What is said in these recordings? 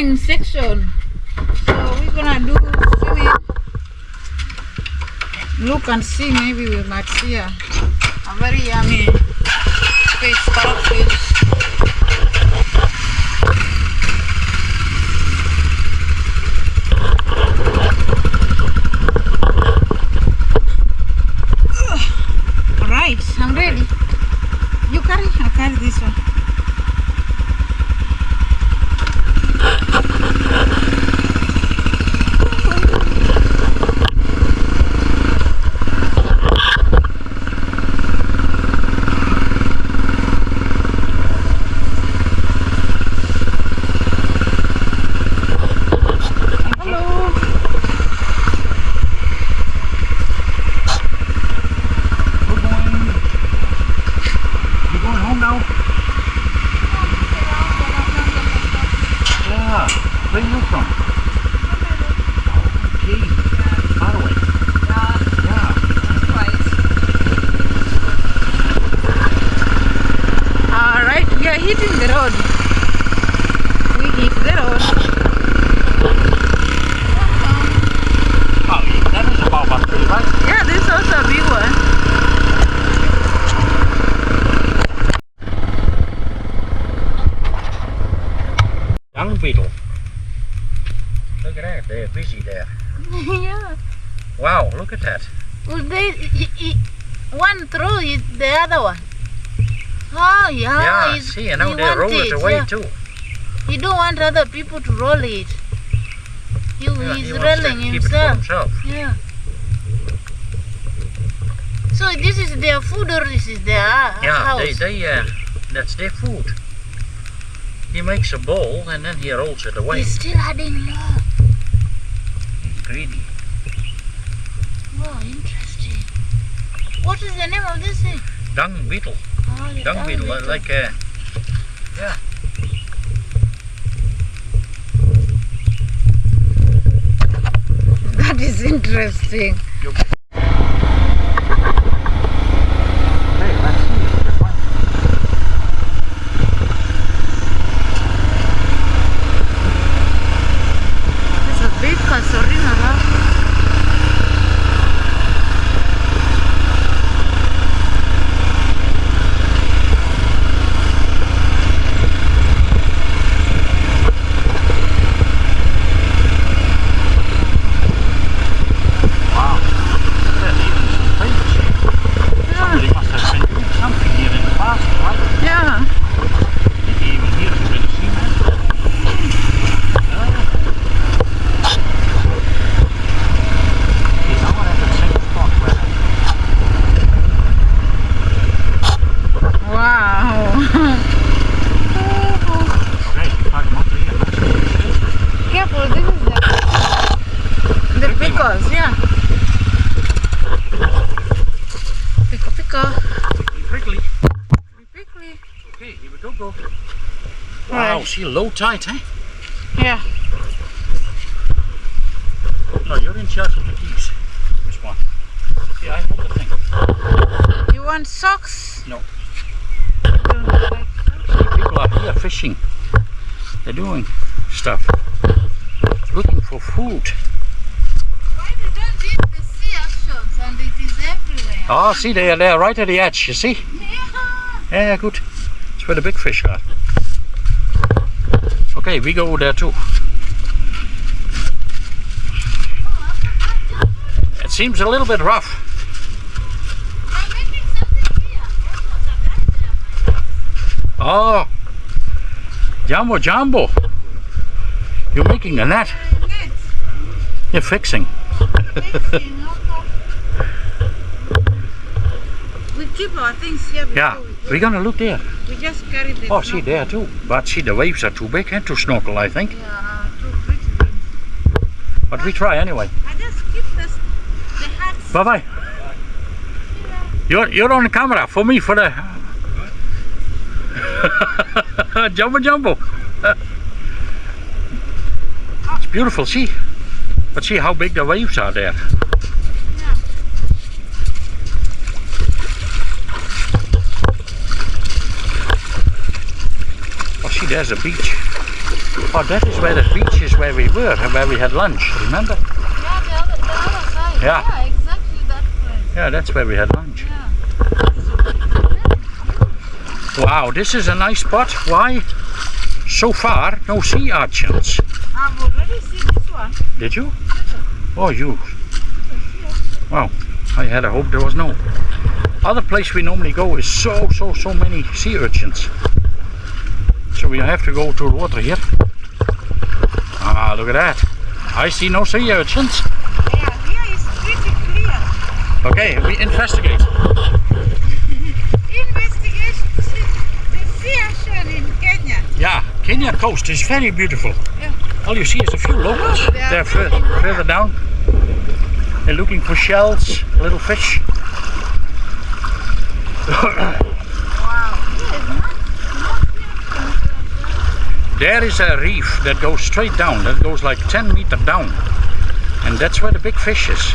swimming section. So we're gonna do swimming. Look and see, maybe we might see a very yummy fish, parrotfish. Alright, I'm ready. You carry? I'll carry this one. Where are you from? Okay, far away. Yeah. Right. Alright, we are hitting the road. We hit the road. Oh, that is a baobab tree, right? Yeah, this is also a big one. Dung beetle. Look at that, they're busy there. Yeah. Wow, look at that. Well, one throw it, the other one. Oh, yeah. Yeah, see, and now they roll it away too. He don't want other people to roll it. He's he rolling wants to keep it for himself. Yeah. So this is their food or this is their house? Yeah, that's their food. He makes a bowl and then he rolls it away. He's still adding more. He's greedy. Wow, interesting. What is the name of this thing? Dung beetle. Oh, the Dung beetle, like yeah. That is interesting. Hey, let's see. This one. There's a big casuarina now. Wow, see, low tide, eh? Yeah. No, you're in charge of the keys. This one. Yeah, I hold the thing. You want socks? No. You don't like socks? See, people are here fishing. They're doing stuff. Looking for food. Why they don't eat the sea actions and it is everywhere? Oh, see, they are there right at the edge, you see? Yeah. Yeah, good. That's where the big fish are. Okay, we go there too. It seems a little bit rough. Oh, Jumbo. You're making a net. You're fixing. We keep our things here. Yeah, we're gonna look there. We just carry the Oh, see there too. But see, the waves are too big to snorkel, I think. Yeah, too pretty. But we try anyway. I just keep the hats. Bye bye. You're on the camera for me for the Jumbo. It's beautiful, see. But see how big the waves are there. Yeah. Oh, see, there's a beach. Oh, that is where the beach is where we were and where we had lunch, remember? Yeah, the other side. Yeah. Yeah, exactly that way. Yeah, that's where we had lunch. Yeah. Wow, this is a nice spot. Why? So far, no sea urchins. I've already seen this one. Did you? Oh, you. Wow, I had a hope there was no. Other place we normally go is so many sea urchins. So we have to go to the water here. Ah, look at that. I see no sea urchins. Yeah, here is pretty clear. Okay, we investigate. Investigation to see the sea urchin in Kenya. Yeah, Kenya coast is very beautiful. Yeah. All you see is a few locals. Oh, they are They're feeding, further down. They're looking for shells, little fish. Wow. Here is not There is a reef that goes straight down, that goes like 10 meters down. And that's where the big fish is.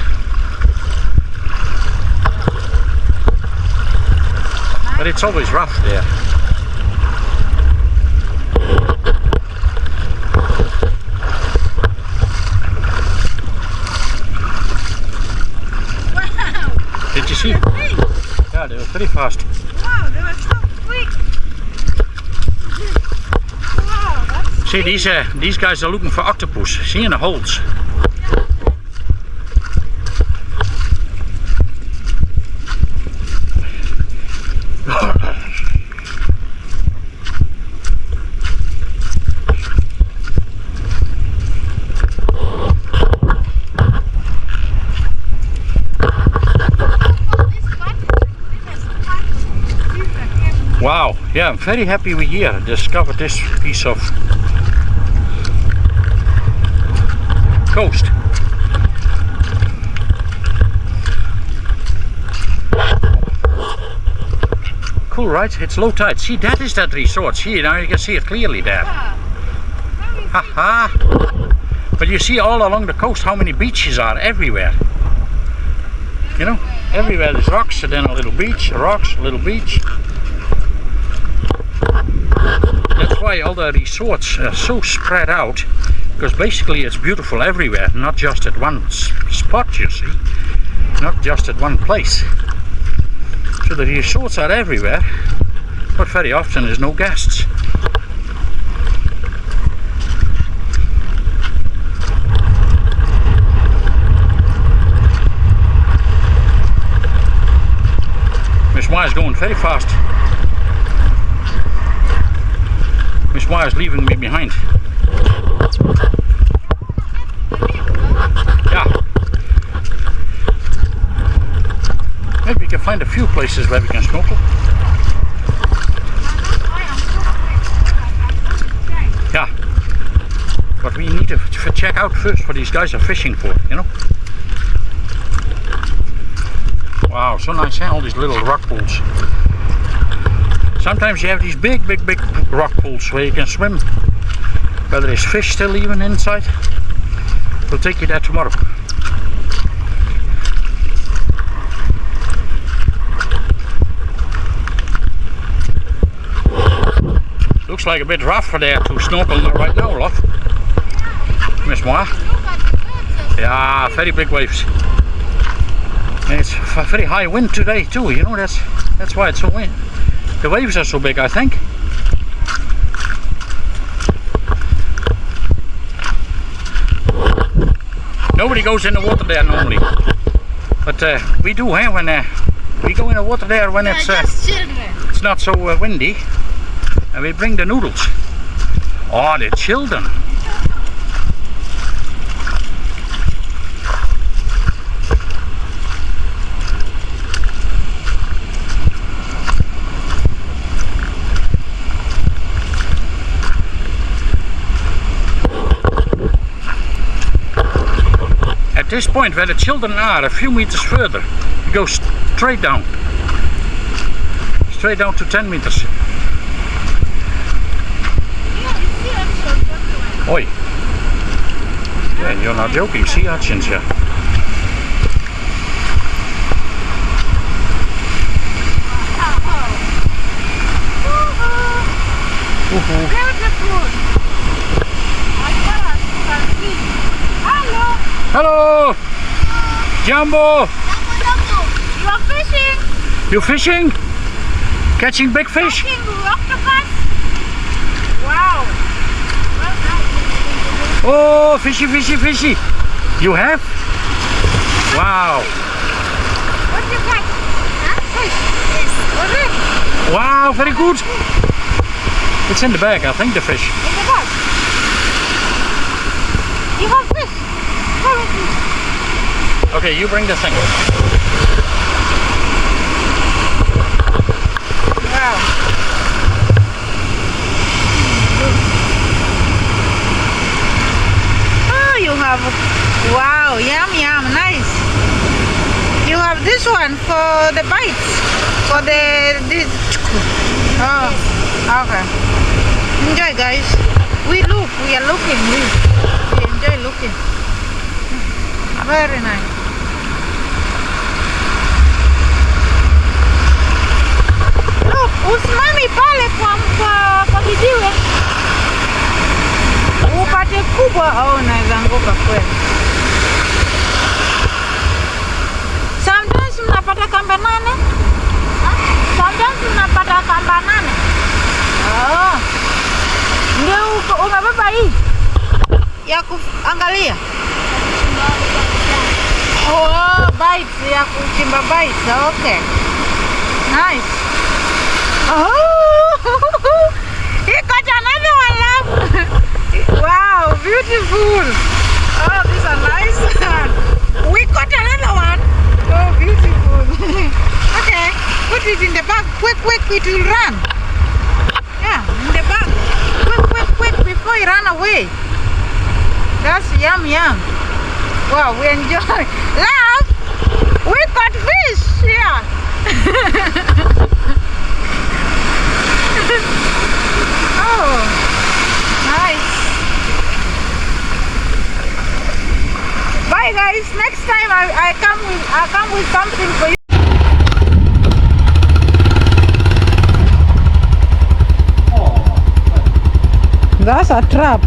But it's always rough there. Wow. Did you see? Yeah, they were pretty fast. Wow, they were so quick. Wow, that's See, these guys are looking for octopus. See, in the holes. Wow, yeah, I'm very happy we here discovered this piece of coast. Cool, right? It's low tide. See, that is that resort. See, now you can see it clearly there. Haha. But you see all along the coast how many beaches are everywhere. You know, everywhere there's rocks and then a little beach, rocks, a little beach. That's why all the resorts are so spread out, because basically it's beautiful everywhere, not just at one spot, you see, not just at one place. So the resorts are everywhere, but very often there's no guests. Miss Wire's going very fast. Miss Wire's leaving me behind. Yeah. Maybe we can find a few places where we can snorkel. Yeah. But we need to check out first what these guys are fishing for, you know. Wow, so nice, huh? All these little rock pools. Sometimes you have these big rock pools where you can swim, where there is fish still even inside. We'll take you there tomorrow. Looks like a bit rough for there to snorkel right now, love. Miss Moa. Yeah, very big waves. And it's a very high wind today too, you know, that's why it's so wind. The waves are so big, I think. Nobody goes in the water there normally, but we do, huh? When we go in the water there when it's not so windy, and we bring the noodles. Oh, the children! At this point where the children are, a few meters further, you go straight down to 10 meters. Oi. Yeah, you're not joking, sea urchins, yeah. Beautiful. Hello! Jumbo! You are fishing? You fishing? Catching big fish? Catching octopus? Wow. Oh, fishy, fishy, fishy. You have? Wow. What did you catch? Huh? Fish? Yes. What is it? Wow, very good. It's in the bag, I think, the fish. In the bag? You have fish? Where is it? Okay, you bring the thing. Wow. Oh, you have, wow, yum yum, nice. You have this one for the bites, for this. Oh, okay. Enjoy, guys. We are looking, we enjoy looking. Very nice. Look, usimami pale kwa kijiwe. Upate kubwa au unaweza anguka kweli. Sometimes mnapata kamba 8. Sometimes mnapata kamba 8. Oh. Ndio umebeba hii ya kuangalia. Oh, bites ya kuchimba bites. Okay. Nice. Oh, he got another one, love. Wow, beautiful. Oh, these are nice. We got another one. Oh, beautiful. Okay, put it in the bag. Quick, quick, it will run. Yeah, in the bag. Quick, quick, quick, before it run away. That's yum, yum. Wow, we enjoy. Love, we got fish. Yeah. Oh, nice. Bye guys. Next time I come with something for you. That's a trap.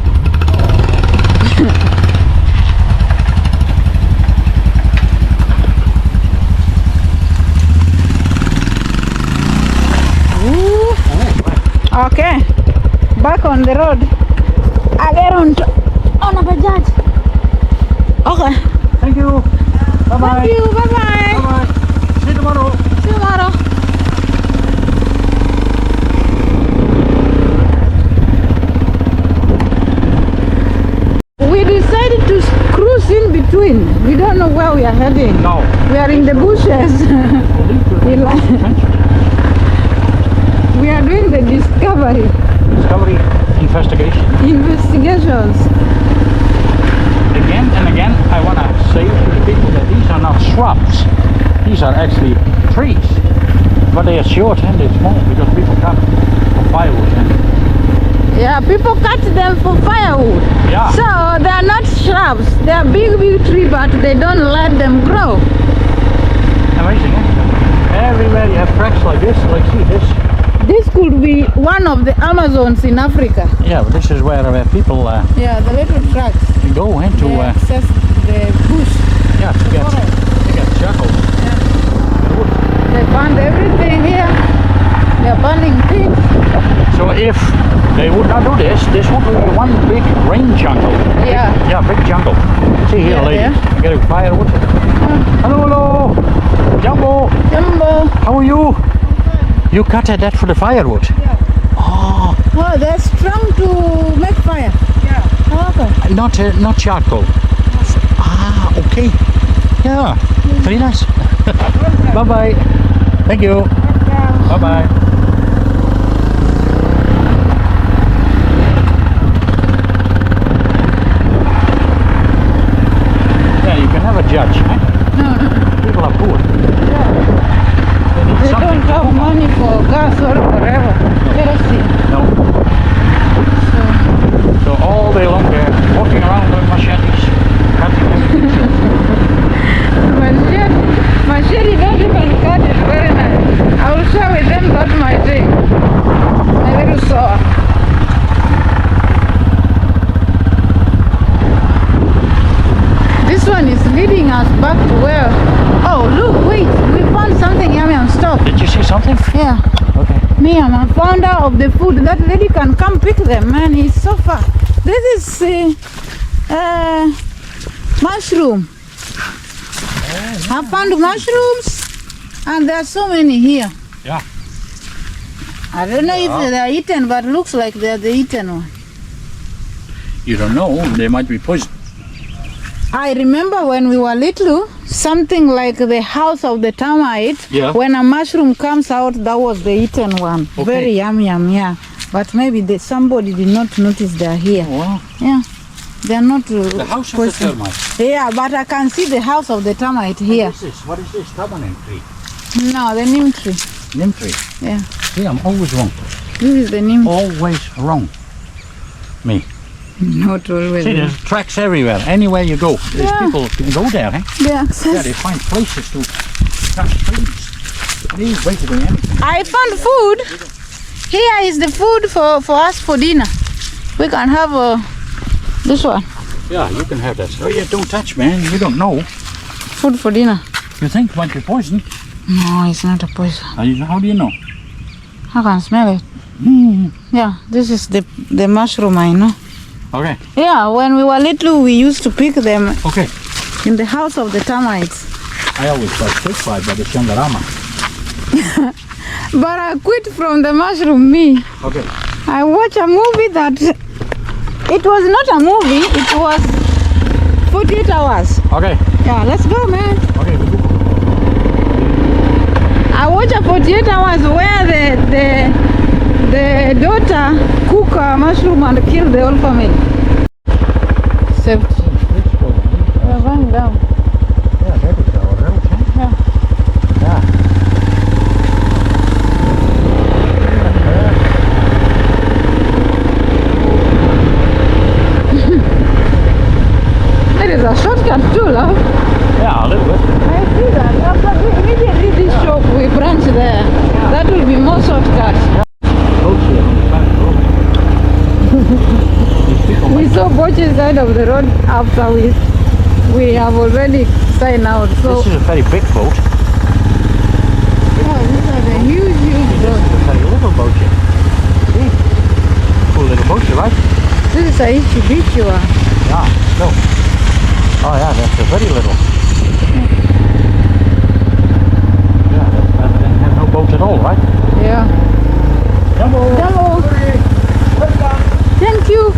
Okay, back on the road. I get on a bajaj. Okay. Thank you. Bye-bye. Thank you. Bye-bye. Bye-bye. See you tomorrow. See you tomorrow. We decided to cruise in between. We don't know where we are heading. No. We are in the bushes. We are doing the discovery. Discovery investigation. Investigations. Again and again, I want to say to the people that these are not shrubs. These are actually trees. But they are short and they're small because people cut for firewood. Yeah, people cut them for firewood. Yeah. So they are not shrubs. They are big, big tree, but they don't let them grow. Amazing, eh? Everywhere you have tracks like this, like see this. This could be one of the Amazons in Africa. Yeah, but this is where people Yeah, the little tracks. go into They access the bush. yeah, to get charcoal. Yeah. They found everything here. They are burning things. So if they would not do this, this would be one big rain jungle. Yeah. Yeah, big jungle. See here, Yeah, ladies. yeah. Get a firewood. Hello, hello. Jumbo. Jumbo. How are you? You cut that for the firewood? Yeah. Oh, Oh, they're strong to make fire. Yeah. Oh, okay. not charcoal. Ah, okay. Yeah, very nice. Bye bye. Thank you. Bye bye. Yeah, you can never judge, eh? People are poor. They don't have money for gas or whatever. Kerosene. No. So all day long they're walking around with machetes, cutting everything. Machete don't even cut it very nice. I will share with them that something? Yeah. Okay. Me, I'm a founder of the food. That lady can come pick them, man. It's so far. This is mushroom. I found mushrooms, and there are so many here. Yeah. I don't know if they are eaten, but looks like they are the eaten one. You don't know. They might be poison. I remember when we were little, something like the house of the termite. Yeah. When a mushroom comes out, that was the eaten one. Okay. Very yum, yeah. But maybe somebody did not notice they are here. Wow. Yeah. They are not. The house of the termite. Yeah, but I can see the house of the termite here. What is this? What is this? Tamarind tree. No, the neem tree. Neem tree. Yeah. See, I'm always wrong. This is the neem. Always wrong. Me. Not always. See, there's tracks everywhere. Anywhere you go, there's people can go there. Eh? The Yeah, access. they find places to catch trees. These basically anything. I found food. Here is the food for us for dinner. We can have this one. Yeah, you can have that. Oh, yeah, don't touch, man. You don't know. Food for dinner. You think it might be poison? No, it's not a poison. How do you know? I can smell it. Yeah, this is the mushroom, I know. Okay. Yeah, when we were little, we used to pick them Okay. in the house of the termites. I always got tricked by the Shangarama. But I quit from the mushroom, me. Okay. I watched a movie that, it was not a movie, it was 48 hours. Okay. Yeah, let's go, man. Okay, we go. I watched a 48 hours where the daughter cook a mushroom and kill the whole family. Safety. We are going down. Yeah, that is our road. Yeah. Yeah. There is a shortcut too, love. Yeah, a little bit. I see that. After immediately this shop, we branch there. That will be more shortcut. We saw Boche's side of the road after we have already signed out. So This is a very big boat. oh, these are the huge This boats. is a very little boat. See? Cool little boat, right? This is a itchy beachy one. Yeah, so. Oh yeah, that's a very little. Yeah, that's better than have no boat at all, right? Yeah. Hello. Hello. Thank you.